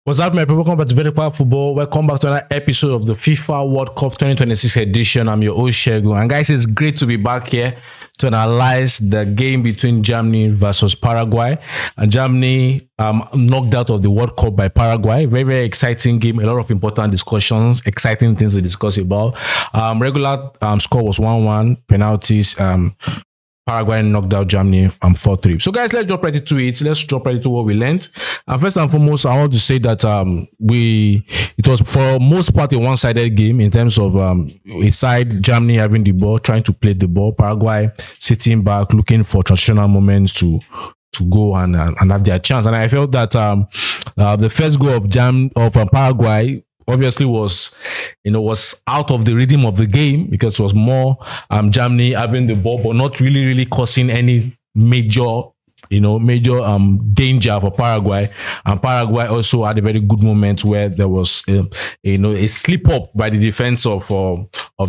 What's up, my people? Welcome back to Very Power Football. Welcome back to another episode of the FIFA World Cup 2026 edition. I'm your host, Shegu. And guys, it's great to be back here to analyze the game between Germany versus Paraguay. And Germany knocked out of the World Cup by Paraguay. Very, very exciting game. A lot of important discussions, exciting things to discuss about. Regular score was 1-1, penalties. Paraguay knocked out Germany 4-3. So guys, let's jump right into it. Let's jump right into what we learned. And first and foremost, I want to say that it was for most part a one-sided game in terms of a side, Germany having the ball, trying to play the ball, Paraguay sitting back, looking for transitional moments to go and have their chance. And I felt that the first goal of Paraguay obviously was out of the rhythm of the game because it was more Germany having the ball but not really causing any major danger for Paraguay. And Paraguay also had a very good moment where there was a slip up by the defense of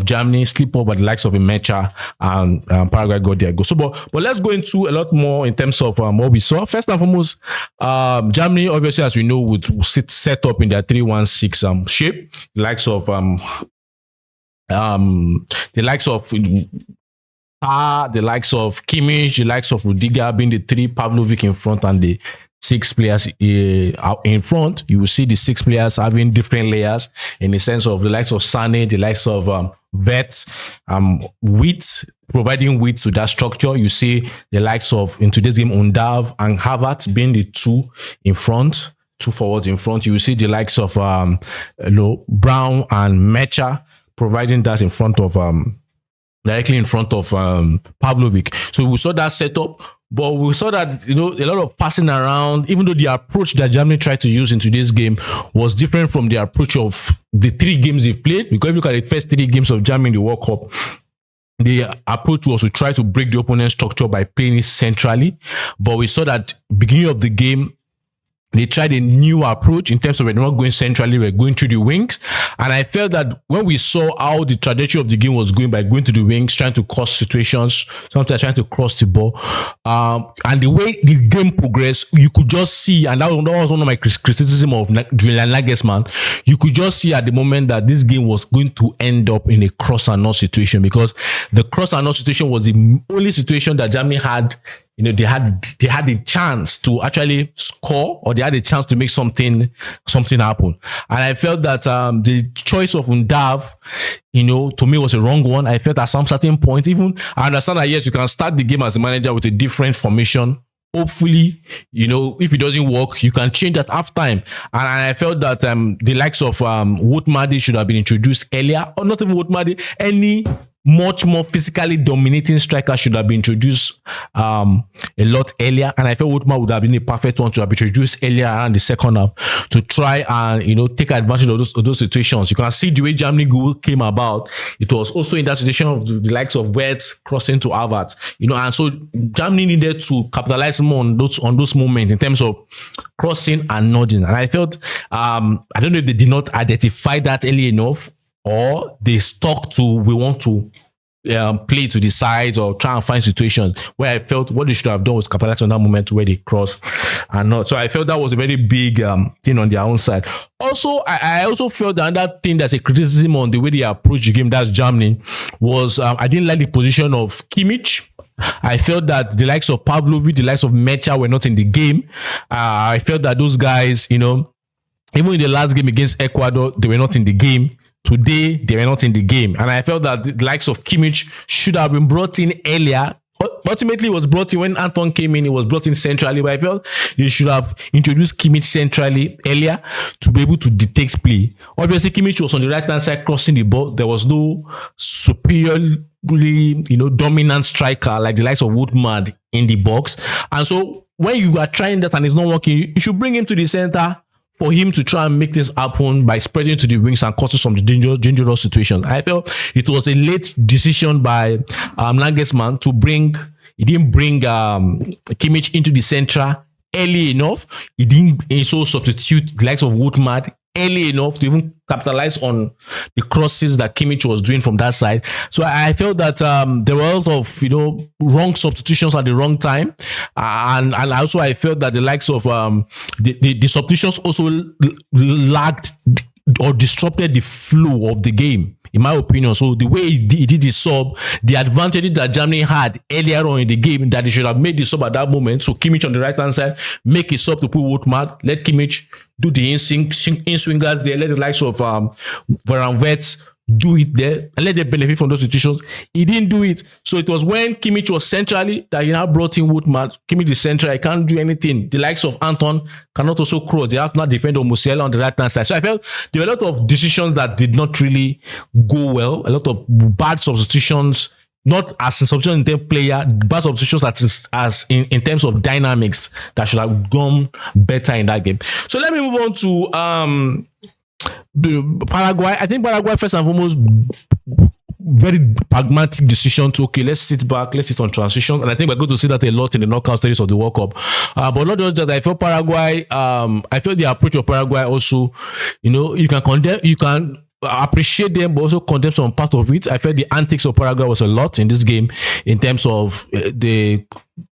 Germany, slip up by the likes of Mecha, and Paraguay got their goal. So but let's go into a lot more in terms of what we saw. First and foremost, Germany obviously, as we know, would set up in their 3-1-6 shape. The likes of the likes of Kimmich, the likes of Rudiger being the three, Pavlovic in front, and the six players out in front. You will see the six players having different layers in the sense of the likes of Sane, the likes of Vets, width, providing width to that structure. You see the likes of, in today's game, Undav and Havertz being the two in front, two forwards in front. You will see the likes of Brown and Mecha providing that in front of directly in front of Pavlovic. So we saw that setup, but we saw that a lot of passing around, even though the approach that Germany tried to use in today's game was different from the approach of the three games they've played. Because if you look at the first three games of Germany in the World Cup, the approach was to try to break the opponent's structure by playing it centrally. But we saw that beginning of the game, they tried a new approach in terms of we're not going centrally, we're going through the wings. And I felt that when we saw how the trajectory of the game was going by going to the wings, trying to cause situations, sometimes trying to cross the ball, and the way the game progressed, you could just see, and that was one of my criticism of Julian Nagelsmann, you could just see at the moment that this game was going to end up in a cross and not situation, because the cross and not situation was the only situation that Germany had. They had a chance to actually score, or they had a chance to make something happen. And I felt that the choice of Undav, to me was a wrong one. I felt at some certain point, even I understand that yes, you can start the game as a manager with a different formation. Hopefully, if it doesn't work, you can change at halftime. And I felt that the likes of Woutmadi should have been introduced earlier, or not even Woutmadi, any much more physically dominating striker should have been introduced a lot earlier. And I felt Woutmadi would have been a perfect one to have been introduced earlier around the second half to try and take advantage of those situations. You can see the way Germany goal came about. It was also in that situation of the likes of Wirtz crossing to Havertz, and so Germany needed to capitalize more on those moments in terms of crossing and nodding. And I felt I don't know if they did not identify that early enough, or they stuck to, we want to play to the sides or try and find situations where I felt what they should have done was capitalize on that moment where they crossed and not. So I felt that was a very big thing on their own side. Also, I also felt that another thing that's a criticism on the way they approach the game, that's Germany, was I didn't like the position of Kimmich. I felt that the likes of Pavlovic, the likes of Mecha were not in the game. I felt that those guys, even in the last game against Ecuador, they were not in the game. Today, they were not in the game. And I felt that the likes of Kimmich should have been brought in earlier. Ultimately, it was brought in when Anton came in. It was brought in centrally. But I felt they should have introduced Kimmich centrally earlier to be able to detect play. Obviously, Kimmich was on the right-hand side crossing the ball. There was no superiorly, dominant striker like the likes of Woutmadi in the box. And so when you are trying that and it's not working, you should bring him to the center for him to try and make this happen by spreading to the wings and causing some dangerous situations. I felt it was a late decision by Nagelsmann to bring Kimmich into the center early enough. He didn't also substitute the likes of Woutmadi early enough to even capitalize on the crosses that Kimmich was doing from that side. So I felt that there were a lot of wrong substitutions at the wrong time, and also I felt that the likes of the substitutions also lacked or disrupted the flow of the game, in my opinion. So the way he did the sub, the advantages that Germany had earlier on in the game, that they should have made the sub at that moment. So Kimmich on the right hand side, make a sub to put Woutmans, let Kimmich do the in-swingers there, let the likes of Van Wirtz do it there and let them benefit from those situations. He didn't do it. So it was when Kimmich was centrally that he now brought in Woutmans. Kimmich is central. He can't do anything. The likes of Anton cannot also cross. They have to not depend on Musiala on the right hand side. So I felt there were a lot of decisions that did not really go well. A lot of bad substitutions, not as a substitution in terms of player, bad substitutions as in terms of dynamics that should have gone better in that game. So let me move on to Paraguay. I think Paraguay, first and foremost, very pragmatic decision to, okay, let's sit back, let's sit on transitions. And I think we're going to see that a lot in the knockout stages of the World Cup. But not just that, I felt Paraguay, I felt the approach of Paraguay also, you can condemn, you can appreciate them, but also condemn some part of it. I felt the antics of Paraguay was a lot in this game in terms of the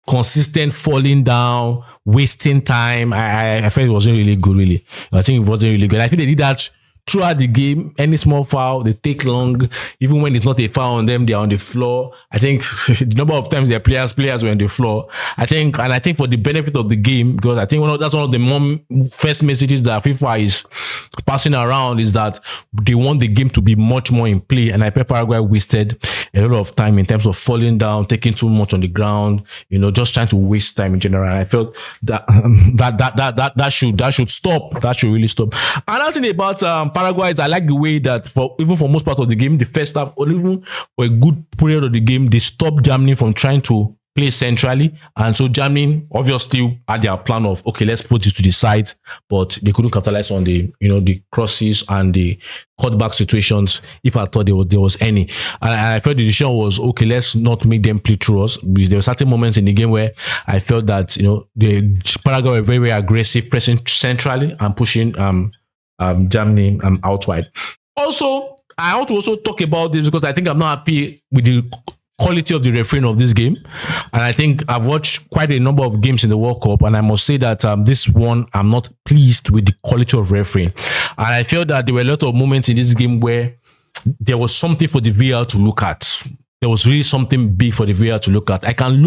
consistent falling down, wasting time. I felt it wasn't really good, really. I think it wasn't really good. I think they did that throughout the game. Any small foul, they take long. Even when it's not a foul on them, they're on the floor. I think the number of times their players were on the floor. I think for the benefit of the game, because I think that's one of the first messages that FIFA is passing around, is that they want the game to be much more in play. And I felt Paraguay wasted a lot of time in terms of falling down, taking too much on the ground, just trying to waste time in general. And I felt that should stop. That should really stop. Another thing about Paraguay is I like the way that even for most part of the game, the first half, or even for a good period of the game, they stopped Germany from trying to play centrally. And so Germany obviously had their plan of, okay, let's put this to the side, but they couldn't capitalize on the crosses and the cutback situations, if I thought there was any. And I felt the decision was, okay, let's not make them play through us, because there were certain moments in the game where I felt that the Paraguay were very, very aggressive, pressing centrally and pushing Germany out wide. Also, I want to also talk about this because I think I'm not happy with the quality of the refereeing of this game. And I think I've watched quite a number of games in the World Cup, and I must say that this one, I'm not pleased with the quality of refereeing. And I feel that there were a lot of moments in this game where there was something for the VAR to look at. There was really something big for the VAR to look at. I can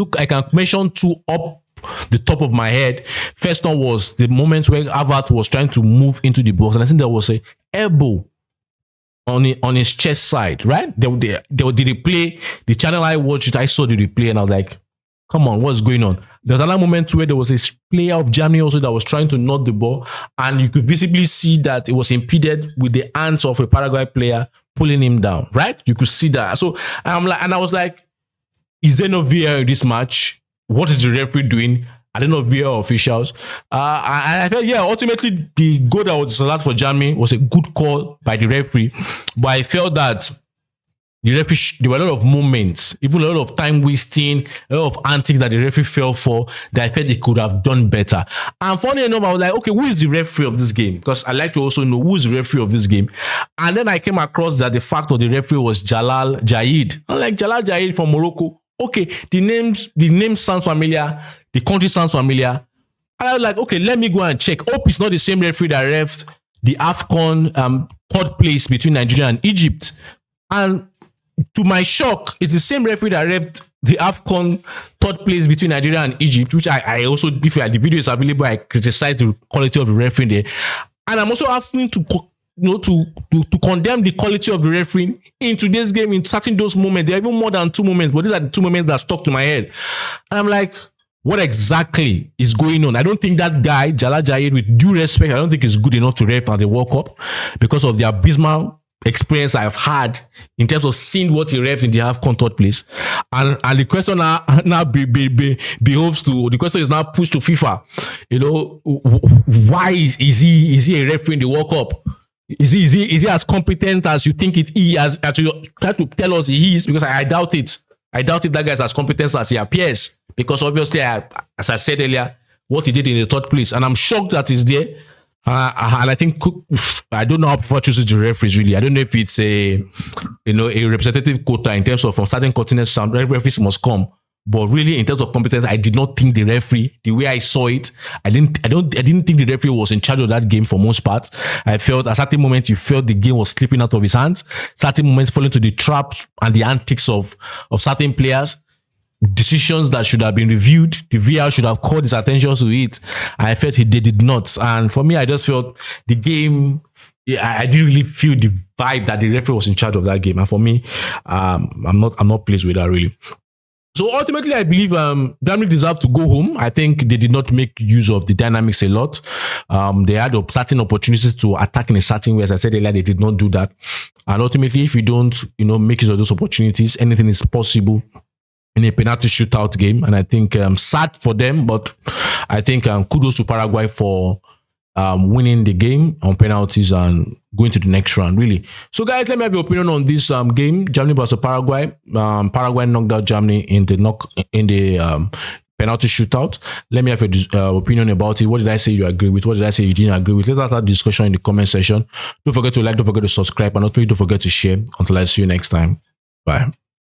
mention two up the top of my head. First one was the moment where Havertz was trying to move into the box, and I think there was a elbow on his chest side, right? There did the replay. The channel I watched it, I saw the replay, and I was like, come on, what's going on? There's another moment where there was a player of Germany also that was trying to knock the ball, and you could visibly see that it was impeded with the hands of a Paraguay player pulling him down, right? You could see that. So I was like, is there no VAR in this match? What is the referee doing? I don't know, VAR officials. And I felt, ultimately the goal that was allowed for Germany was a good call by the referee. But I felt that the referee, there were a lot of moments, even a lot of time wasting, a lot of antics that the referee fell for, that I felt they could have done better. And funny enough, I was like, okay, who is the referee of this game? Because I like to also know who is the referee of this game. And then I came across that the fact of the referee was Jalal Jaid. I'm like, Jalal Jaid from Morocco. Okay, the name sounds familiar, the country sounds familiar. And I was like, okay, let me go and check. Hope it's not the same referee that refed the AFCON third place between Nigeria and Egypt. And to my shock, it's the same referee that refed the AFCON third place between Nigeria and Egypt, which I also, if the video is available, I criticize the quality of the referee there. And I'm also asking to condemn the quality of the refereeing in today's game in certain those moments. There are even more than two moments, but these are the two moments that stuck to my head. And I'm like, what exactly is going on? I don't think that guy, Jalal Jaid, with due respect, I don't think he's good enough to ref at the World Cup because of the abysmal experience I've had in terms of seeing what he ref in the AFCON third place. And the question now behoves to, the question is now pushed to FIFA. Why is he a referee in the World Cup? Is he as competent as you think he has actually tried to tell us he is? Because I doubt it. I doubt if that guy is as competent as he appears. Because obviously, as I said earlier, what he did in the third place. And I'm shocked that he's there. And I think I don't know how people choose the referees really. I don't know if it's a a representative quota in terms of from certain continents some referees must come. But really, in terms of competence, I did not think the referee, the way I saw it, I didn't think the referee was in charge of that game for most parts. I felt at certain moments you felt the game was slipping out of his hands. Certain moments falling to the traps and the antics of certain players. Decisions that should have been reviewed, the VR should have called his attention to it. I felt they did not. And for me, I just felt the game. I didn't really feel the vibe that the referee was in charge of that game. And for me, I'm not pleased with that really. So ultimately, I believe Germany deserved to go home. I think they did not make use of the dynamics a lot. They had certain opportunities to attack in a certain way. As I said earlier, they did not do that. And ultimately, if you don't, make use of those opportunities, anything is possible in a penalty shootout game. And I think sad for them, but I think kudos to Paraguay for winning the game on penalties and going to the next round, really. So, guys, let me have your opinion on this game. Germany versus Paraguay. Paraguay knocked out Germany in the penalty shootout. Let me have your opinion about it. What did I say you agree with? What did I say you didn't agree with? Let's have a discussion in the comment section. Don't forget to like, don't forget to subscribe, and also don't forget to share. Until I see you next time. Bye.